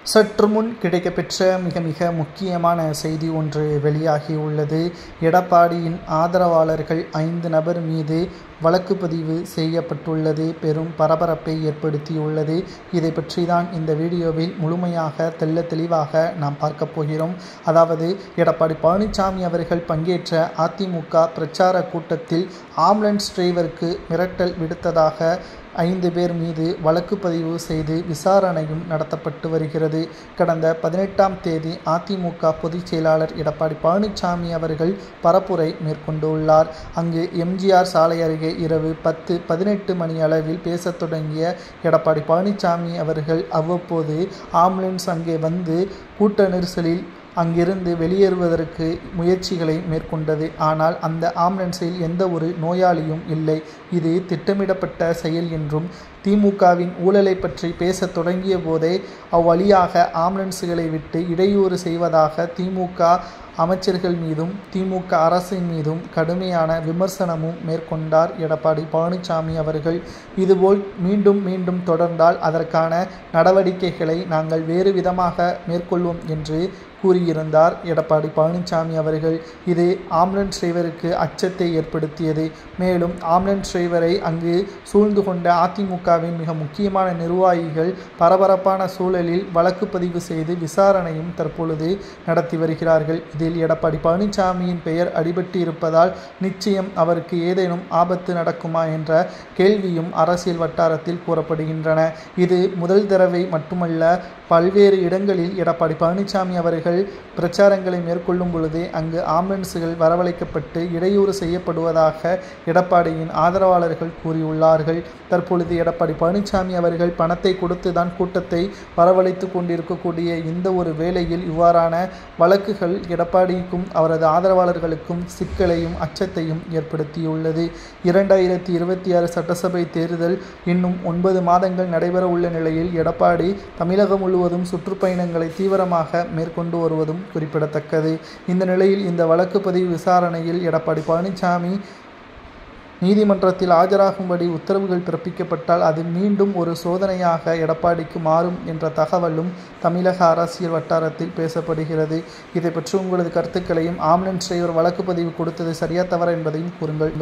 சற்று முன் கிடைக்கப்பெற்ற மிக முக்கியமான செய்தி ஒன்று வெளியாகியுள்ளது. எடப்பாடியின் ஆதரவாளர்கள் 5 நபர் மீது வழக்கு பதிவு செய்யப்பட்டுள்ளது பெரும் பரபரப்பை ஏற்படுத்தியுள்ளது. இதை பற்றி தான் இந்த வீடியோவில் முழுமையாக தெளிவாக நாம் பார்க்க போகிறோம். அதாவது எடப்பாடி பழனிசாமி அவர்கள் பங்கேற்ற அதிமுக பிரச்சார கூட்டத்தில் ஆம்புலன்ஸ் டிரைவருக்கு மிரட்டல் விடுத்ததாக 5 பேர் மீது வழக்கு பதிவு செய்து விசாரணையும் நடத்தப்பட்டு வருகிறது. கடந்த 18ஆம் தேதி அதிமுக பொதுச் செயலாளர் எடப்பாடி பழனிசாமி அவர்கள் பரப்புரை மேற்கொண்டுள்ளார். அங்கு எம்ஜிஆர் சாலை அருகே இரவு 10-18 மணி அளவில் பேசத் தொடங்கிய எடப்பாடி பழனிசாமி அவர்கள் அவ்வப்போது ஆம்புலன்ஸ் அங்கே வந்து கூட்ட நெரிசலில் அங்கிருந்து வெளியேறுவதற்கு முயற்சிகளை மேற்கொண்டது. ஆனால் அந்த ஆம்புலன்ஸில் எந்த ஒரு நோயாளியும் இல்லை. இது திட்டமிடப்பட்ட செயல் என்றும் திமுகவின் ஊழலை பற்றி பேசத் தொடங்கிய போதே அவ்வழியாக ஆம்புலன்ஸுகளை விட்டு இடையூறு செய்வதாக திமுக அமைச்சர்கள் மீதும் திமுக அரசின் மீதும் கடுமையான விமர்சனமும் மேற்கொண்டார் எடப்பாடி பழனிசாமி அவர்கள். இதுபோல் மீண்டும் தொடர்ந்தால் அதற்கான நடவடிக்கைகளை நாங்கள் வேறு விதமாக மேற்கொள்வோம் என்று கூறியிருந்தார் எடப்பாடி பழனிசாமி அவர்கள். இது ஆம்புலன்ஸ் டிரைவருக்கு அச்சத்தை ஏற்படுத்தியது. மேலும் ஆம்புலன்ஸ் டிரைவரை அங்கு சூழ்ந்து கொண்ட அதிமுகவின் மிக முக்கியமான நிர்வாகிகள் பரபரப்பான சூழலில் வழக்கு பதிவு செய்து விசாரணையும் தற்பொழுது நடத்தி வருகிறார்கள். இதில் எடப்பாடி பழனிசாமியின் பெயர் அடிபட்டு இருப்பதால் நிச்சயம் அவருக்கு ஏதேனும் ஆபத்து நடக்குமா என்ற கேள்வியும் அரசியல் வட்டாரத்தில் கூறப்படுகின்றன. இது முதல் தடவை மட்டுமல்ல, பல்வேறு இடங்களில் எடப்பாடி பழனிசாமி அவர்கள் பிரச்சாரங்களை மேற்கொள்ளும் பொழுதே அங்கு ஆம்புலன்ஸுகள் வரவழைக்கப்பட்டு இடையூறு செய்யப்படுவதாக எடப்பாடியின் ஆதரவாளர்கள் கூறியுள்ளார்கள். தற்பொழுது எடப்பாடி பழனிசாமி அவர்கள் பணத்தை கொடுத்துதான் கூட்டத்தை வரவழைத்து கொண்டிருக்கக்கூடிய இந்த ஒரு வேளையில் இவ்வாறான வழக்குகள் எடப்பாடிக்கும் அவரது ஆதரவாளர்களுக்கும் சிக்கலையும் அச்சத்தையும் ஏற்படுத்தியுள்ளது. 2026 சட்டசபை தேர்தல் இன்னும் 9 மாதங்கள் நடைபெற உள்ள நிலையில் எடப்பாடி தமிழகம் முழுவதும் சுற்றுப்பயணங்களை தீவிரமாக மேற்கொண்டு வருவதும் குறிப்பிடத்தக்கது. இந்த நிலையில் இந்த வழக்கு பதிவு விசாரணையில் எடப்பாடி பழனிசாமி நீதிமன்றத்தில் ஆஜராகும்படி உத்தரவுகள் பிறப்பிக்கப்பட்டால் அது மீண்டும் ஒரு சோதனையாக எடப்பாடிக்கு மாறும் என்ற தகவலும் தமிழக அரசியல் வட்டாரத்தில் பேசப்படுகிறது. இதை பற்றி உங்களது கருத்துக்களையும் ஆம்புலன்ஸ் டிரைவர் வழக்கு பதிவு கொடுத்தது சரியா தவறா என்பதையும் கூறுங்கள்.